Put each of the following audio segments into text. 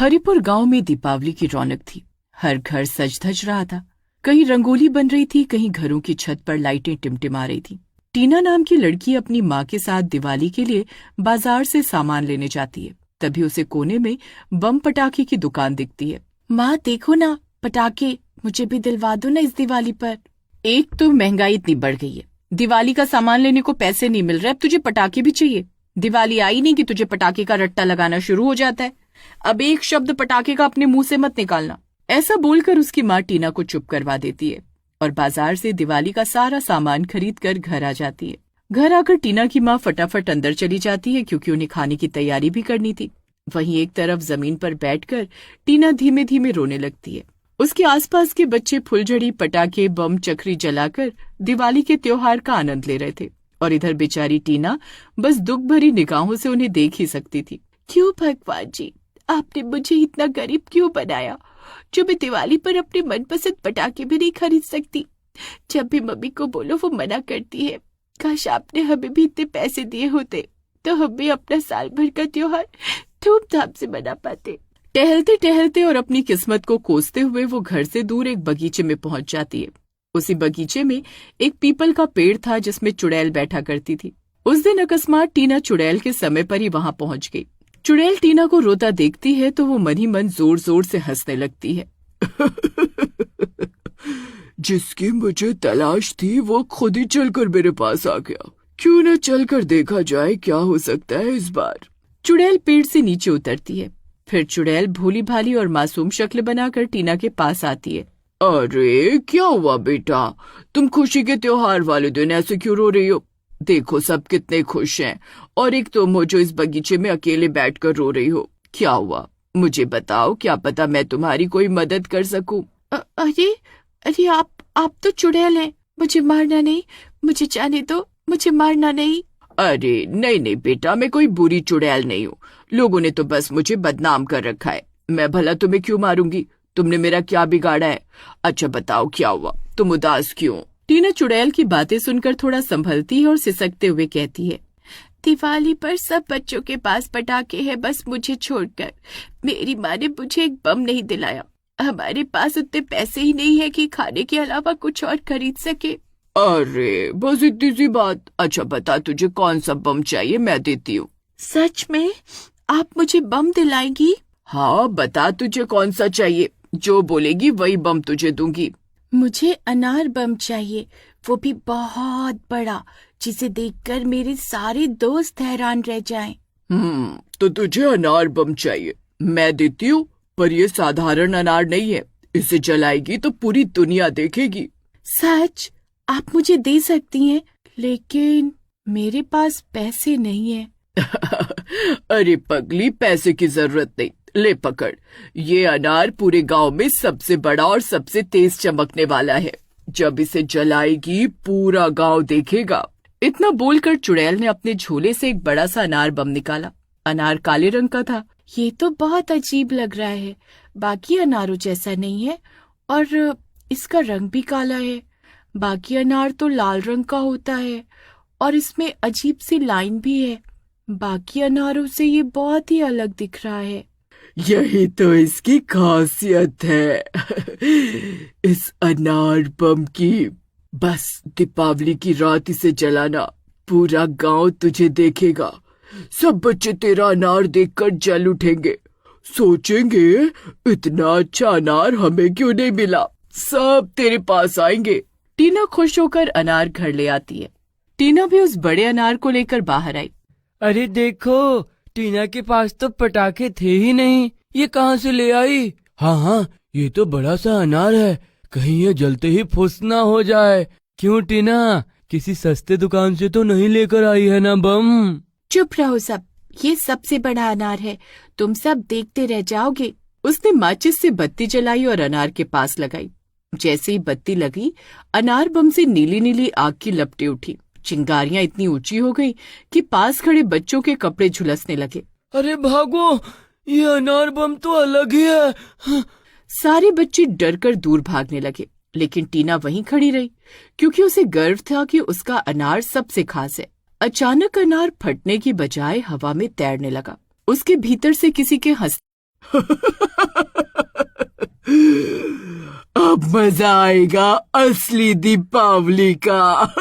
हरिपुर गांव में दीपावली की रौनक थी। हर घर सज धज रहा था। कहीं रंगोली बन रही थी, कहीं घरों की छत पर लाइटें टिमटिमा रही थी। टीना नाम की लड़की अपनी माँ के साथ दिवाली के लिए बाजार से सामान लेने जाती है। तभी उसे कोने में बम पटाखे की दुकान दिखती है। माँ देखो ना पटाखे, मुझे भी दिलवा दो ना इस दिवाली पर। एक तो महंगाई इतनी बढ़ गई है, दिवाली का सामान लेने को पैसे नहीं मिल रहे, अब तुझे पटाखे भी चाहिए। दिवाली आई नहीं कि तुझे पटाखे का रट्टा लगाना शुरू हो जाता है। अब एक शब्द पटाखे का अपने मुंह से मत निकालना। ऐसा बोलकर उसकी माँ टीना को चुप करवा देती है और बाजार से दिवाली का सारा सामान खरीद कर घर आ जाती है। घर आकर टीना की माँ फटाफट अंदर चली जाती है क्योंकि उन्हें खाने की तैयारी भी करनी थी। वहीं एक तरफ जमीन पर बैठकर टीना धीमे धीमे रोने लगती है। उसके आसपास के बच्चे फुलझड़ी, पटाखे, बम, चक्री जलाकर दिवाली के त्योहार का आनंद ले रहे थे और इधर बेचारी टीना बस दुख भरी निगाहों से उन्हें देख ही सकती थी। क्यों भगवान जी, आपने मुझे इतना गरीब क्यों बनाया जो मैं दिवाली पर अपने मनपसंद पटाखे भी नहीं खरीद सकती। जब भी मम्मी को बोलो वो मना करती है। काश आपने हमें भी इतने पैसे दिए होते तो हम भी अपना साल भर का त्योहार धूमधाम से मना पाते। टहलते टहलते और अपनी किस्मत को कोसते हुए वो घर से दूर एक बगीचे में पहुंच जाती है। उसी बगीचे में एक पीपल का पेड़ था जिसमें चुड़ैल बैठा करती थी। उस दिन अकस्मात टीना चुड़ैल के समय पर ही वहां पहुंच गई। चुड़ैल टीना को रोता देखती है तो वो मन ही मन जोर जोर से हंसने लगती है। जिसकी मुझे तलाश थी वो खुद ही चलकर मेरे पास आ गया। क्यों न चलकर देखा जाए क्या हो सकता है इस बार। चुड़ैल पेड़ से नीचे उतरती है। फिर चुड़ैल भोली भाली और मासूम शक्ल बनाकर टीना के पास आती है। अरे क्या हुआ बेटा, तुम खुशी के त्योहार वाले दिन ऐसे क्यों रो रही हो? देखो सब कितने खुश हैं और एक तुम हो जो इस बगीचे में अकेले बैठकर रो रही हो। क्या हुआ मुझे बताओ, क्या पता मैं तुम्हारी कोई मदद कर सकूं। अरे अरे आप तो चुड़ैल हैं, मुझे मारना नहीं, मुझे जाने दो, मुझे मारना नहीं। अरे नहीं बेटा, मैं कोई बुरी चुड़ैल नहीं हूँ। लोगों ने तो बस मुझे बदनाम कर रखा है। मैं भला तुम्हें क्यों मारूंगी? तुमने मेरा क्या बिगाड़ा है? अच्छा बताओ क्या हुआ, तुम उदास क्यों? टीना चुड़ैल की बातें सुनकर थोड़ा संभलती है और सिसकते हुए कहती है, दिवाली पर सब बच्चों के पास पटाखे हैं, बस मुझे छोड़कर। मेरी माँ ने मुझे एक बम नहीं दिलाया। हमारे पास उतने पैसे ही नहीं है कि खाने के अलावा कुछ और खरीद सके। अरे बस इतनी सी बात। अच्छा बता तुझे कौन सा बम चाहिए, मैं देती हूँ। सच में आप मुझे बम दिलाएंगी? हाँ बता तुझे कौन सा चाहिए, जो बोलेगी वही बम तुझे दूंगी। मुझे अनार बम चाहिए, वो भी बहुत बड़ा, जिसे देखकर मेरे सारे दोस्त हैरान रह जाएं। तो तुझे अनार बम चाहिए, मैं देती हूँ, पर ये साधारण अनार नहीं है। इसे जलाएगी तो पूरी दुनिया देखेगी। सच? आप मुझे दे सकती हैं, लेकिन मेरे पास पैसे नहीं है। अरे पगली, पैसे की जरूरत नहीं, ले पकड़। ये अनार पूरे गांव में सबसे बड़ा और सबसे तेज चमकने वाला है। जब इसे जलाएगी पूरा गांव देखेगा। इतना बोलकर चुड़ैल ने अपने झोले से एक बड़ा सा अनार बम निकाला। अनार काले रंग का था। ये तो बहुत अजीब लग रहा है, बाकी अनारों जैसा नहीं है और इसका रंग भी काला है। बाकी अनार तो लाल रंग का होता है और इसमें अजीब सी लाइन भी है। बाकी अनारों से ये बहुत ही अलग दिख रहा है। यही तो इसकी खासियत है। इस अनार बम की। बस दीपावली की रात इसे जलाना, पूरा गांव तुझे देखेगा। सब बच्चे तेरा अनार देखकर जल उठेंगे, सोचेंगे इतना अच्छा अनार हमें क्यों नहीं मिला। सब तेरे पास आएंगे। टीना खुश होकर अनार घर ले आती है। टीना भी उस बड़े अनार को लेकर बाहर आई। अरे देखो, टीना के पास तो पटाखे थे ही नहीं, ये कहाँ से ले आई? हाँ, ये तो बड़ा सा अनार है, कहीं ये जलते ही फुस ना हो जाए। क्यों टीना, किसी सस्ते दुकान से तो नहीं लेकर आई है ना बम? चुप रहो सब, ये सबसे बड़ा अनार है, तुम सब देखते रह जाओगे। उसने माचिस से बत्ती जलाई और अनार के पास लगाई। जैसे ही बत्ती लगी, अनार बम से नीली नीली आग की लपटें उठी। चिंगारियां इतनी ऊंची हो गई कि पास खड़े बच्चों के कपड़े झुलसने लगे। अरे भागो, ये अनार बम तो अलग ही है। सारे बच्चे डरकर दूर भागने लगे, लेकिन टीना वहीं खड़ी रही क्योंकि उसे गर्व था कि उसका अनार सबसे खास है। अचानक अनार फटने की बजाय हवा में तैरने लगा। उसके भीतर से किसी के हंस अब मजा आएगा असली दीपावली का।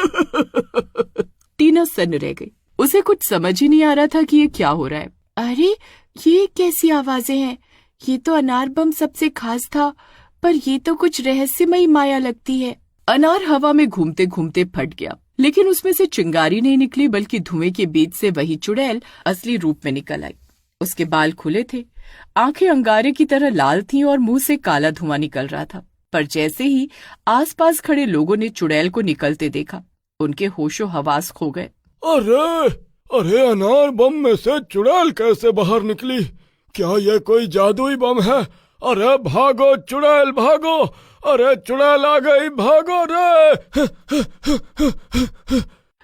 टीना सन्न रह गई। उसे कुछ समझ ही नहीं आ रहा था कि ये क्या हो रहा है। अरे ये कैसी आवाजें हैं? ये तो अनार बम सबसे खास था, पर ये तो कुछ रहस्यमयी माया लगती है। अनार हवा में घूमते घूमते फट गया, लेकिन उसमें से चिंगारी नहीं निकली, बल्कि धुएं के बीच से वही चुड़ैल असली रूप में निकल आई। उसके बाल खुले थे, आंखें अंगारे की तरह लाल थीं और मुंह से काला धुआं निकल रहा था। पर जैसे ही आसपास खड़े लोगों ने चुड़ैल को निकलते देखा, उनके होशो हवास खो गए। अरे अरे, अनार बम में से चुड़ैल कैसे बाहर निकली? क्या ये कोई जादुई बम है? अरे भागो चुड़ैल भागो! अरे चुड़ैल आ गई, भागो रे!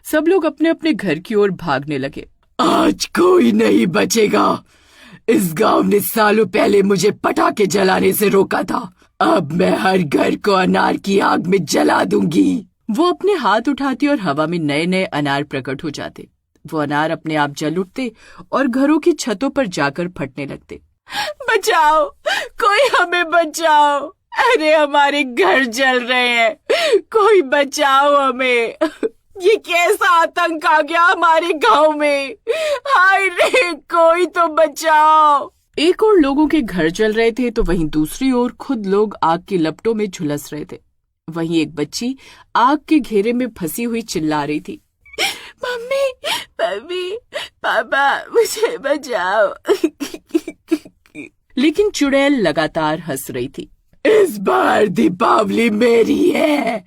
सब लोग अपने अपने घर की ओर भागने लगे। आज कोई नहीं बचेगा। इस गांव ने सालों पहले मुझे पटाखे जलाने से रोका था। अब मैं हर घर को अनार की आग में जला दूंगी। वो अपने हाथ उठाती और हवा में नए नए अनार प्रकट हो जाते। वो अनार अपने आप जल उठते और घरों की छतों पर जाकर फटने लगते। बचाओ, कोई हमें बचाओ! अरे हमारे घर जल रहे हैं, कोई बचाओ हमें! ये कैसा आतंक आ गया हमारे गांव में? हाय रे, कोई तो बचाओ! एक और लोगों के घर जल रहे थे तो वहीं दूसरी ओर खुद लोग आग की लपटों में झुलस रहे थे। वहीं एक बच्ची आग के घेरे में फंसी हुई चिल्ला रही थी, मम्मी, मम्मी, पापा, मुझे बचाओ! लेकिन चुड़ैल लगातार हंस रही थी। इस बार दीपावली मेरी है,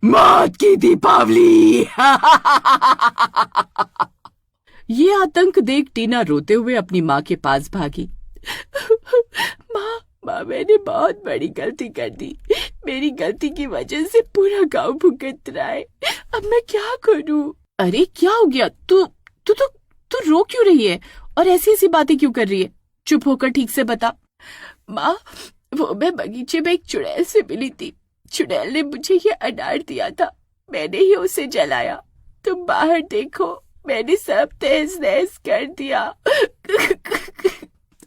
मौत की दीपावली! ये आतंक देख टीना रोते हुए अपनी माँ के पास भागी। माँ, मैंने बहुत बड़ी गलती कर दी। मेरी गलती की वजह से पूरा गांव भुगत रहा है। अब मैं क्या करूं? अरे क्या हो गया? तू रो क्यों रही है और ऐसी ऐसी बातें क्यों कर रही है? चुप होकर ठीक से बता। माँ, वो मैं बगीचे में एक चुड़ैल से मिली थी। चुड़ैल ने मुझे ये अनार दिया था, मैंने ही उसे जलाया। तुम बाहर देखो, मैंने सब तहस नहस कर दिया।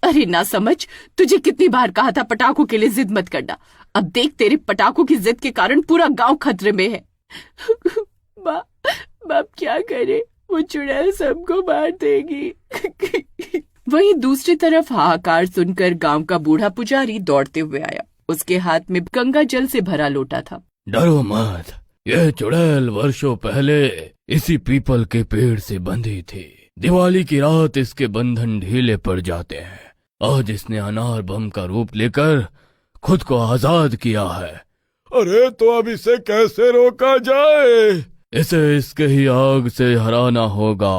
अरे ना समझ, तुझे कितनी बार कहा था पटाखों के लिए जिद मत करना। अब देख, तेरे पटाखों की जिद के कारण पूरा गांव खतरे में है। माँ, अब क्या करे? वो चुड़ैल सबको मार देगी। वहीं दूसरी तरफ हाहाकार सुनकर गांव का बूढ़ा पुजारी दौड़ते हुए आया। उसके हाथ में गंगा जल से भरा लोटा था। डरो मत, यह चुड़ैल वर्षों पहले इसी पीपल के पेड़ से बंधी थी। दिवाली की रात इसके बंधन ढीले पड़ जाते हैं। आज इसने अनार बम का रूप लेकर खुद को आजाद किया है। अरे तो अब इसे कैसे रोका जाए? इसे इसके ही आग से हराना होगा।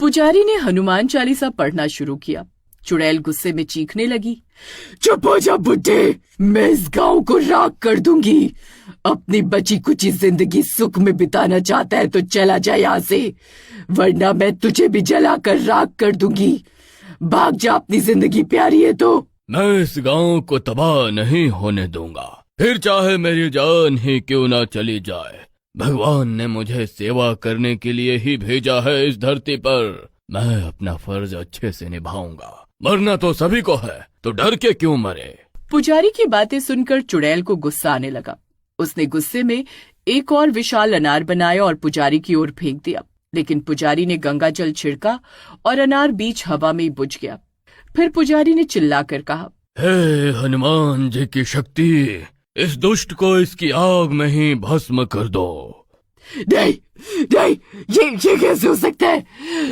पुजारी ने हनुमान चालीसा पढ़ना शुरू किया। चुड़ैल गुस्से में चीखने लगी, चुप हो जा बुड्ढे, मैं इस गांव को राख कर दूंगी। अपनी बची कुची जिंदगी सुख में बिताना चाहता है तो चला जा यहाँ से, वरना मैं तुझे भी जलाकर राख कर दूंगी। भाग जा, अपनी जिंदगी प्यारी है तो। मैं इस गांव को तबाह नहीं होने दूंगा, फिर चाहे मेरी जान ही क्यों ना चली जाए। भगवान ने मुझे सेवा करने के लिए ही भेजा है इस धरती पर। मैं अपना फर्ज अच्छे से निभाऊंगा। मरना तो सभी को है, तो डर के क्यों मरे? पुजारी की बातें सुनकर चुड़ैल को गुस्सा आने लगा। उसने गुस्से में एक और विशाल अनार बनाया और पुजारी की ओर फेंक दिया। लेकिन पुजारी ने गंगा जल छिड़का और अनार बीच हवा में बुझ गया। फिर पुजारी ने चिल्लाकर कहा, हे हनुमान जी की शक्ति, इस दुष्ट को इसकी आग में ही भस्म कर दो। नहीं, नहीं, ये कैसे हो सकता है?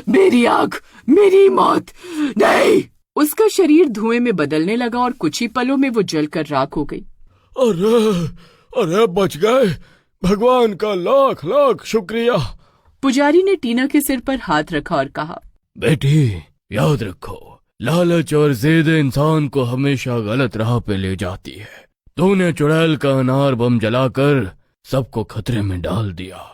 मेरी आग, मेरी मौत, नहीं! उसका शरीर धुएं में बदलने लगा और कुछ ही पलों में वो जलकर राख हो गई। अरे बच गए, भगवान का लाख लाख शुक्रिया। पुजारी ने टीना के सिर पर हाथ रखा और कहा, बेटी याद रखो, लालच और जिद इंसान को हमेशा गलत राह पे ले जाती है। तूने चुड़ैल का अनार बम जलाकर सबको खतरे में डाल दिया।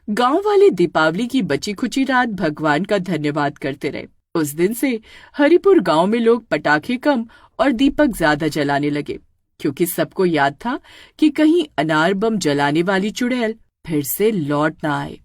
गांव वाले दीपावली की बची खुची रात भगवान का धन्यवाद करते रहे। उस दिन से हरिपुर गांव में लोग पटाखे कम और दीपक ज्यादा जलाने लगे, क्योंकि सबको याद था कि कहीं अनार बम जलाने वाली चुड़ैल फिर से लौट ना आए।